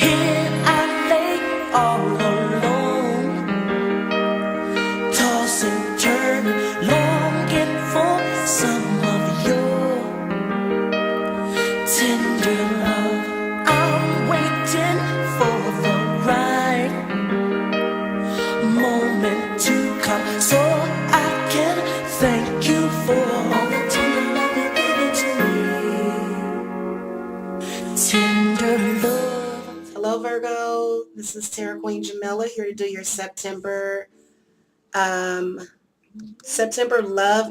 Here I lay all alone, tossing, turning, longing for some of your tender love. I'm waiting for the right moment to come, so I can thank you for all the tender love you've given to me. Tender love. Hello, Virgo. This is Tarot Queen Jamila here to do your September love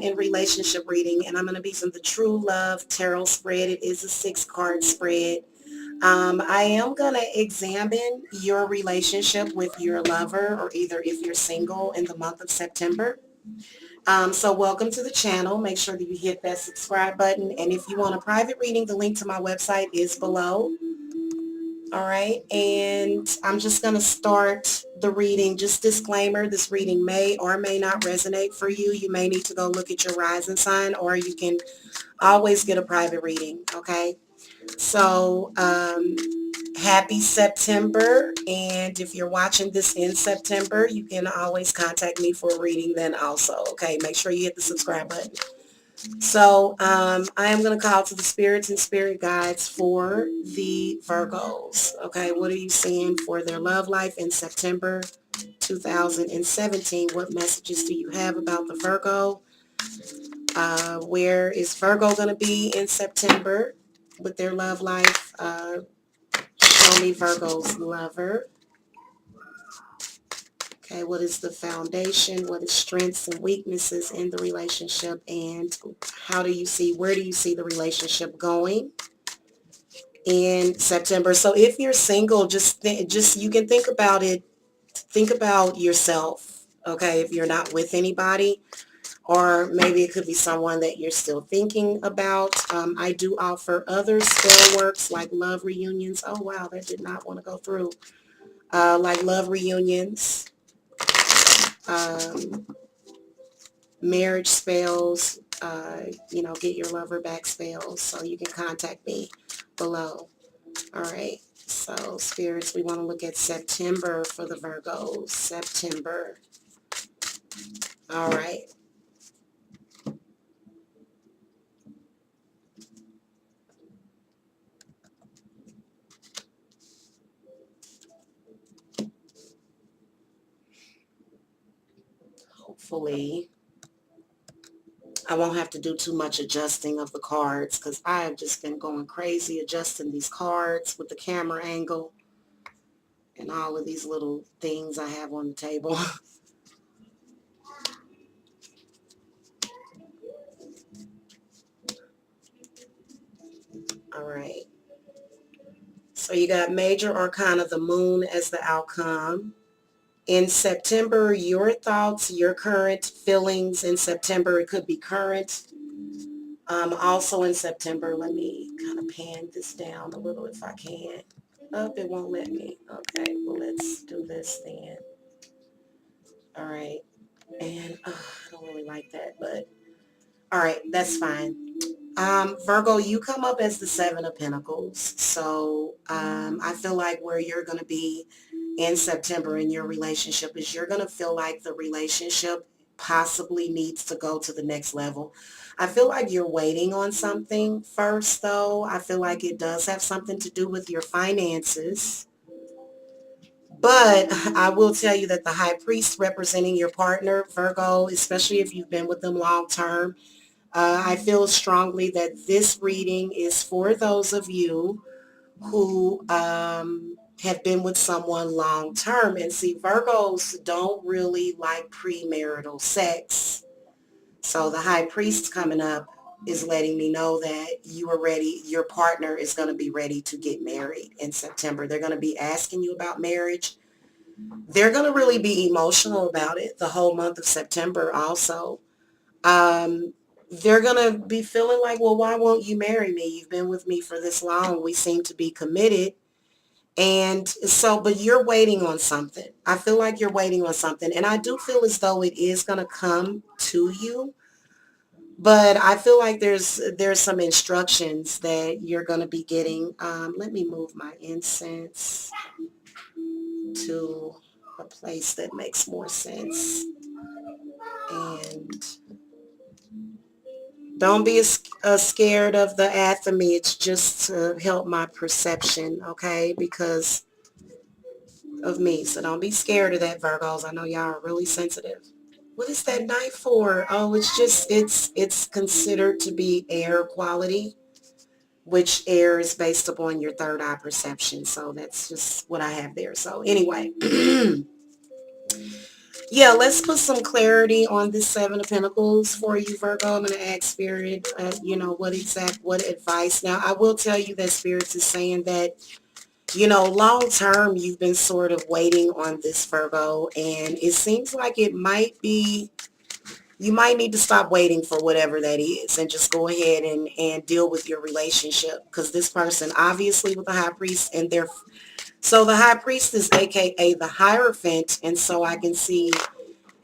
and relationship reading, and I'm going to be using the True Love Tarot spread. It is a 6-card spread. I am going to examine your relationship with your lover, or either if you're single, in the month of September. So welcome to the channel. Make sure that you hit that subscribe button, and if you want a private reading, the link to my website is below. All right, and I'm just going to start the reading. Just disclaimer, this reading may or may not resonate for you. You may need to go look at your rising sign, or you can always get a private reading, okay? So, happy September, and if you're watching this in September, you can always contact me for a reading then also, okay? Make sure you hit the subscribe button. So I am going to call to the spirits and spirit guides for the Virgos. Okay, what are you seeing for their love life in September 2017? What messages do you have about the Virgo? Where is Virgo going to be in September with their love life? Show me Virgo's lover. Okay, what is the foundation? What is strengths and weaknesses in the relationship? And where do you see the relationship going in September? So if you're single, you can think about it. Think about yourself, okay, if you're not with anybody, or maybe it could be someone that you're still thinking about. I do offer other spell works like love reunions. Oh, wow, that did not want to go through. Like love reunions. Marriage spells, get your lover back spells, so you can contact me below. All right, so spirits, we want to look at September for the Virgos. September. All right. Hopefully I won't have to do too much adjusting of the cards, because I have just been going crazy adjusting these cards with the camera angle and all of these little things I have on the table. All right. So you got major arcana, the moon, as the outcome. In September, your thoughts, your current feelings in September, it could be current. Also in September, let me kind of pan this down a little if I can. Oh, it won't let me. Okay, well, let's do this then. All right. And I don't really like that, but all right, that's fine. Virgo, you come up as the 7 of Pentacles. So I feel like where you're going to be in September in your relationship is you're going to feel like the relationship possibly needs to go to the next level. I feel like you're waiting on something first, though. I feel like it does have something to do with your finances. But I will tell you that the High Priest representing your partner, Virgo, especially if you've been with them long term, I feel strongly that this reading is for those of you who have been with someone long term. And see, Virgos don't really like premarital sex. So the High Priest coming up is letting me know that you are ready. Your partner is going to be ready to get married in September. They're going to be asking you about marriage. They're going to really be emotional about it the whole month of September also. They're going to be feeling like, well, why won't you marry me? You've been with me for this long. We seem to be committed. And so, but you're waiting on something. I feel like you're waiting on something. And I do feel as though it is going to come to you. But I feel like there's some instructions that you're going to be getting. Let me move my incense to a place that makes more sense. And don't be scared of the athame. It's just to help my perception, okay? Because of me. So don't be scared of that, Virgos. I know y'all are really sensitive. What is that knife for? Oh, it's just, it's considered to be air quality, which air is based upon your third eye perception. So that's just what I have there. So anyway, yeah, let's put some clarity on this Seven of Pentacles for you, Virgo. I'm going to ask Spirit, what advice. Now, I will tell you that Spirit is saying that, long term, you've been sort of waiting on this, Virgo, and it seems like you might need to stop waiting for whatever that is and just go ahead and deal with your relationship, because this person, obviously with the High Priest, so the High Priest is AKA the Hierophant, and so I can see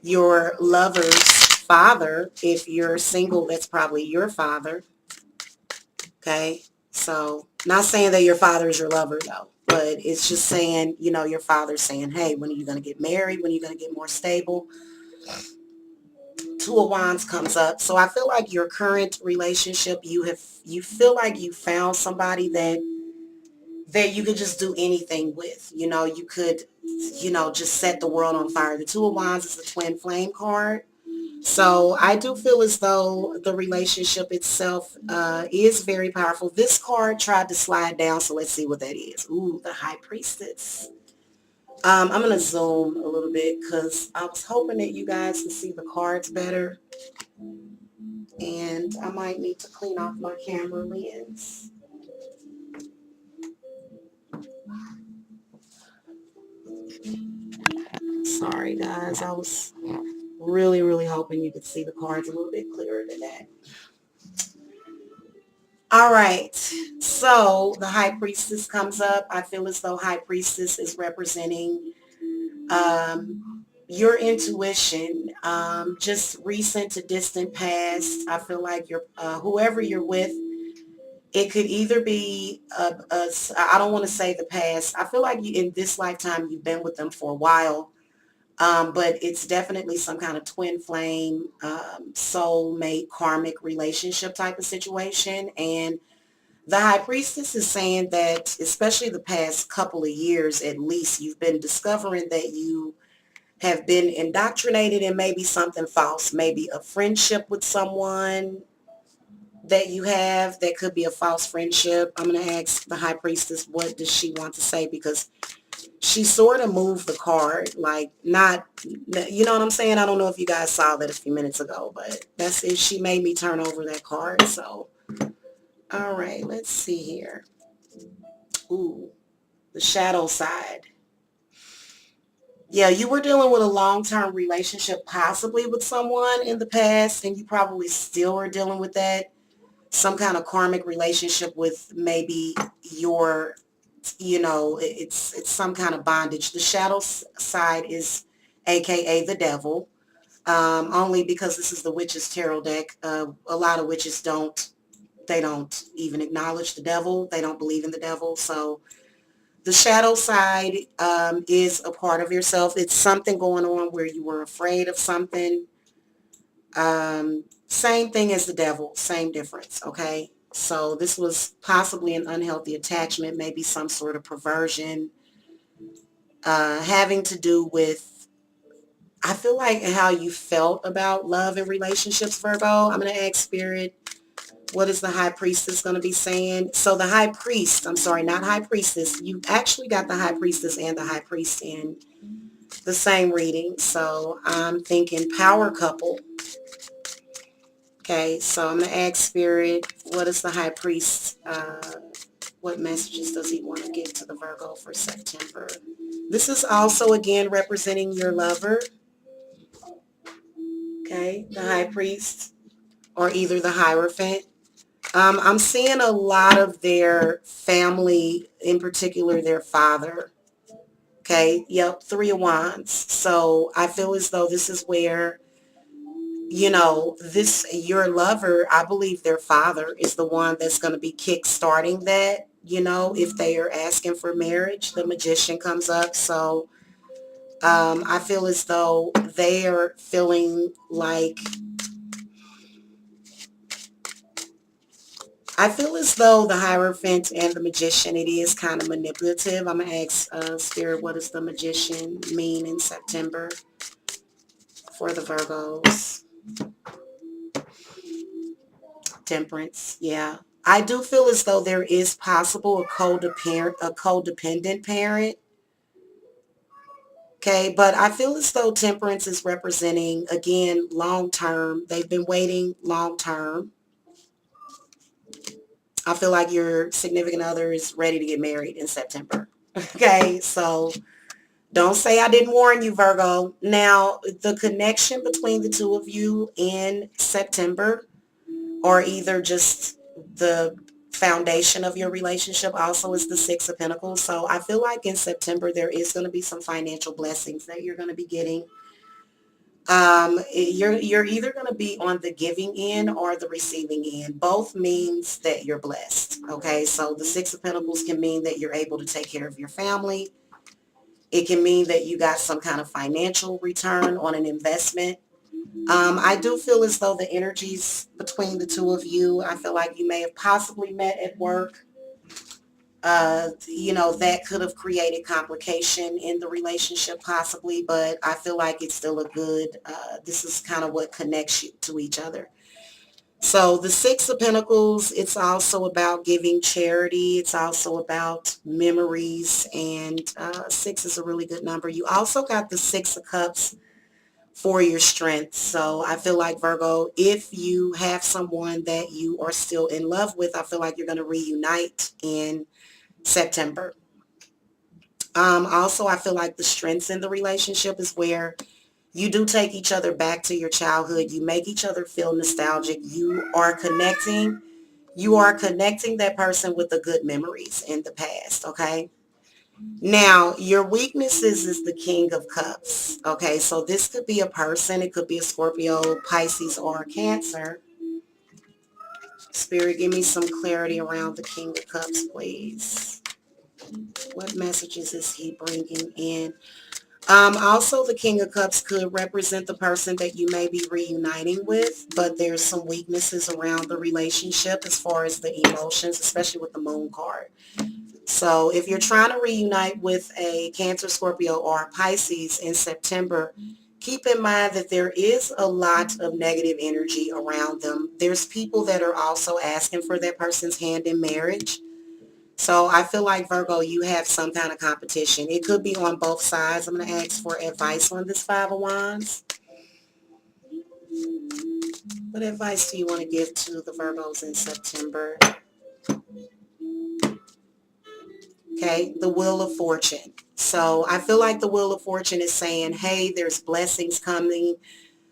your lover's father. If you're single, that's probably your father. Okay. So not saying that your father is your lover though, but it's just saying, your father's saying, hey, when are you going to get married? When are you going to get more stable? Two of Wands comes up. So I feel like your current relationship, you feel like you found somebody that you could just do anything with. You could, just set the world on fire. The Two of Wands is a twin flame card. So I do feel as though the relationship itself is very powerful. This card tried to slide down, so let's see what that is. Ooh, the High Priestess. I'm going to zoom a little bit because I was hoping that you guys could see the cards better. And I might need to clean off my camera lens. Sorry, guys. I was really, really hoping you could see the cards a little bit clearer than that. All right, so the High Priestess comes up. I feel as though High Priestess is representing your intuition, just recent to distant past. I feel like whoever you're with, it could either be, I don't want to say the past. I feel like in this lifetime, you've been with them for a while, but it's definitely some kind of twin flame, soulmate, karmic relationship type of situation. And the High Priestess is saying that, especially the past couple of years at least, you've been discovering that you have been indoctrinated in maybe something false, maybe a friendship with someone that you have that could be a false friendship. I'm going to ask the High Priestess, what does she want to say? Because she sort of moved the card, like not, you know what I'm saying? I don't know if you guys saw that a few minutes ago, but that's it. She made me turn over that card. So, all right, let's see here. Ooh, the shadow side. Yeah, you were dealing with a long-term relationship, possibly with someone in the past, and you probably still are dealing with that. Some kind of karmic relationship with maybe your, it's some kind of bondage. The shadow side is AKA the devil, only because this is the Witch's Tarot deck. A lot of witches they don't even acknowledge the devil. They don't believe in the devil. So the shadow side is a part of yourself. It's something going on where you were afraid of something. Same thing as the devil, same difference, okay? So this was possibly an unhealthy attachment, maybe some sort of perversion, having to do with, I feel like, how you felt about love and relationships, Virgo. I'm going to ask Spirit, what is the High Priestess going to be saying? So the High Priest, I'm sorry, not High Priestess. You actually got the High Priestess and the High Priest in the same reading. So I'm thinking power couple. Okay, so I'm going to ask Spirit, what is the High Priest? What messages does he want to give to the Virgo for September? This is also, again, representing your lover. Okay, the High Priest or either the Hierophant. I'm seeing a lot of their family, in particular their father. Okay, yep, Three of Wands. So I feel as though this is where you know, your lover, I believe their father is the one that's going to be kick-starting that, you know, if they are asking for marriage. The Magician comes up. So I feel as though they are feeling like, I feel as though the Hierophant and the Magician, it is kind of manipulative. I'm going to ask Spirit, what does the Magician mean in September for the Virgos? Temperance, yeah. I do feel as though there is possible a codependent parent. Okay, but I feel as though temperance is representing, again, long term. They've been waiting long term. I feel like your significant other is ready to get married in September. Okay, so don't say I didn't warn you, Virgo. Now, the connection between the two of you in September, or either just the foundation of your relationship, also is the Six of Pentacles. So I feel like in September there is going to be some financial blessings that you're going to be getting. You're either going to be on the giving end or the receiving end. Both means that you're blessed. Okay, so the Six of Pentacles can mean that you're able to take care of your family. It can mean that you got some kind of financial return on an investment. I do feel as though the energies between the two of you, I feel like you may have possibly met at work. You know, that could have created complication in the relationship possibly, but I feel like it's still a good, this is kind of what connects you to each other. So the Six of Pentacles, it's also about giving charity. It's also about memories, and six is a really good number. You also got the Six of Cups for your strength. So I feel like, Virgo, if you have someone that you are still in love with, I feel like you're going to reunite in September. Also, I feel like the strengths in the relationship is where you do take each other back to your childhood. You make each other feel nostalgic. You are connecting that person with the good memories in the past, okay? Now, your weaknesses is the King of Cups. Okay, so this could be a person. It could be a Scorpio, Pisces, or a Cancer. Spirit, give me some clarity around the King of Cups, please. What messages is he bringing in? Also, the King of Cups could represent the person that you may be reuniting with, but there's some weaknesses around the relationship as far as the emotions, especially with the Moon card. So if you're trying to reunite with a Cancer, Scorpio, or a Pisces in September, keep in mind that there is a lot of negative energy around them. There's people that are also asking for that person's hand in marriage. So I feel like, Virgo, you have some kind of competition. It could be on both sides. I'm going to ask for advice on this Five of Wands. What advice do you want to give to the Virgos in September? Okay, the Wheel of Fortune. So I feel like the Wheel of Fortune is saying, hey, there's blessings coming.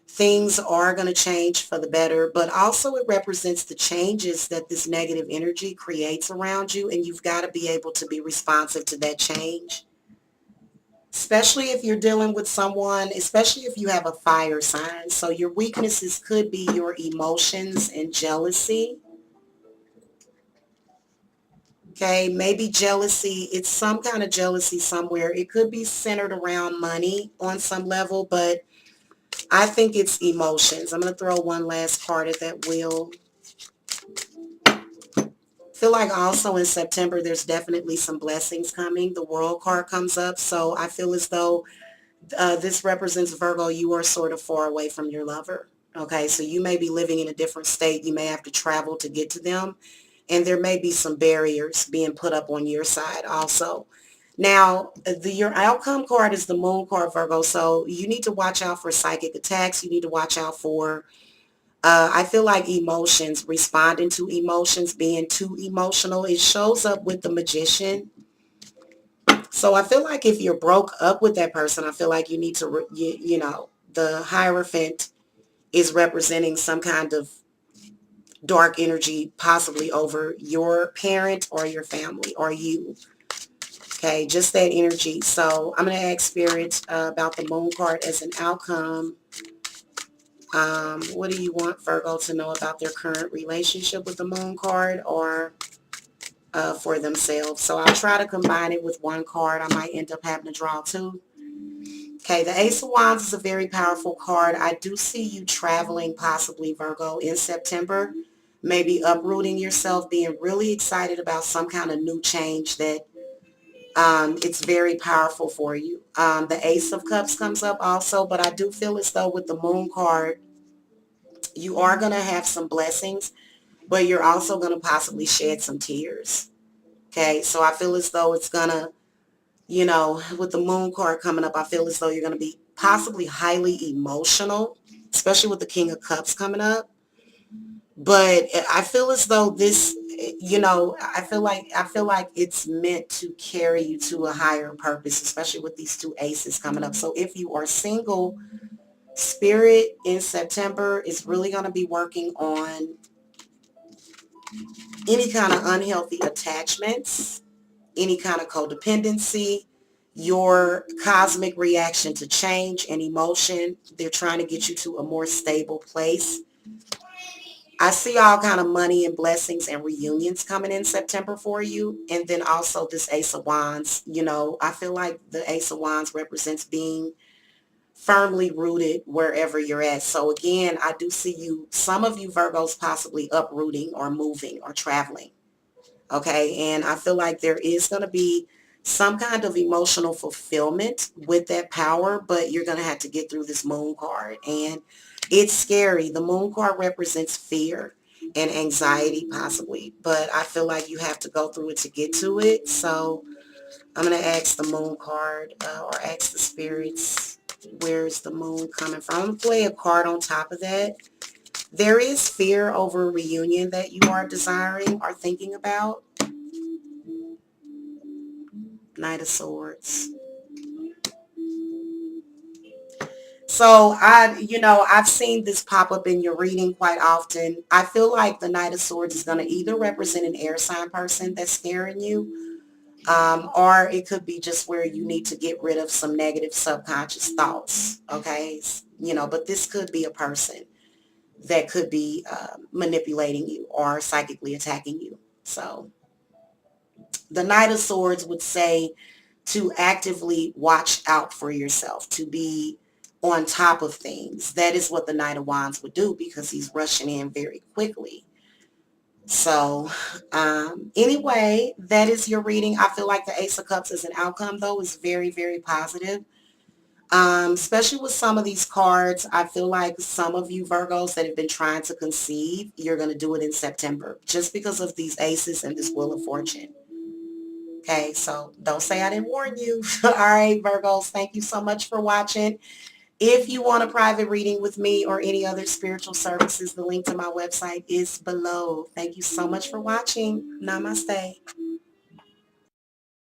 Things are going to change for the better, but also it represents the changes that this negative energy creates around you, and you've got to be able to be responsive to that change. Especially if you're dealing with someone, especially if you have a fire sign. So your weaknesses could be your emotions and jealousy. Okay, maybe jealousy, it's some kind of jealousy somewhere. It could be centered around money on some level, but I think it's emotions. I'm going to throw one last card at that wheel. Feel like also in September, there's definitely some blessings coming. The World card comes up, so I feel as though this represents, Virgo, you are sort of far away from your lover. Okay, so you may be living in a different state. You may have to travel to get to them. And there may be some barriers being put up on your side also. Now, your outcome card is the Moon card, Virgo. So you need to watch out for psychic attacks. You need to watch out for, I feel like emotions, responding to emotions, being too emotional. It shows up with the Magician. So I feel like if you're broke up with that person, I feel like you need to, you know, the Hierophant is representing some kind of dark energy, possibly over your parent or your family or you. Okay, just that energy. So I'm going to ask Spirit about the Moon card as an outcome. What do you want Virgo to know about their current relationship with the moon card, or for themselves? So I'll try to combine it with one card. I might end up having to draw two. Okay, the Ace of Wands is a very powerful card. I do see you traveling, possibly, Virgo, in September. Maybe uprooting yourself, being really excited about some kind of new change that it's very powerful for you. The Ace of Cups comes up also, but I do feel as though with the Moon card, you are going to have some blessings, but you're also going to possibly shed some tears. Okay, so I feel as though it's going to, with the Moon card coming up, I feel as though you're going to be possibly highly emotional, especially with the King of Cups coming up. But I feel as though this, I feel like it's meant to carry you to a higher purpose, especially with these two aces coming up. So if you are single, Spirit in September is really going to be working on any kind of unhealthy attachments, any kind of codependency, your cosmic reaction to change and emotion. They're trying to get you to a more stable place. I see all kind of money and blessings and reunions coming in September for you. And then also this Ace of Wands, I feel like the Ace of Wands represents being firmly rooted wherever you're at. So again, I do see you, some of you Virgos possibly uprooting or moving or traveling. Okay. And I feel like there is going to be some kind of emotional fulfillment with that power, but you're going to have to get through this Moon card. And it's scary. The Moon card represents fear and anxiety possibly, but I feel like you have to go through it to get to it. So I'm going to ask the Moon card or ask the spirits, where's the Moon coming from? I'm going to play a card on top of that. There is fear over a reunion that you are desiring or thinking about. Knight of Swords. So I've seen this pop up in your reading quite often. I feel like the Knight of Swords is going to either represent an air sign person that's scaring you, or it could be just where you need to get rid of some negative subconscious thoughts. Okay. But this could be a person that could be manipulating you or psychically attacking you. So the Knight of Swords would say to actively watch out for yourself, to be on top of things. That is what the Knight of Wands would do because he's rushing in very quickly. So anyway, that is your reading. I feel like the Ace of Cups as an outcome, though, is very, very positive. Especially with some of these cards, I feel like some of you Virgos that have been trying to conceive, you're going to do it in September just because of these aces and this Wheel of Fortune. Okay, so don't say I didn't warn you. All right, Virgos, thank you so much for watching. If you want a private reading with me or any other spiritual services, the link to my website is below. Thank you so much for watching. Namaste.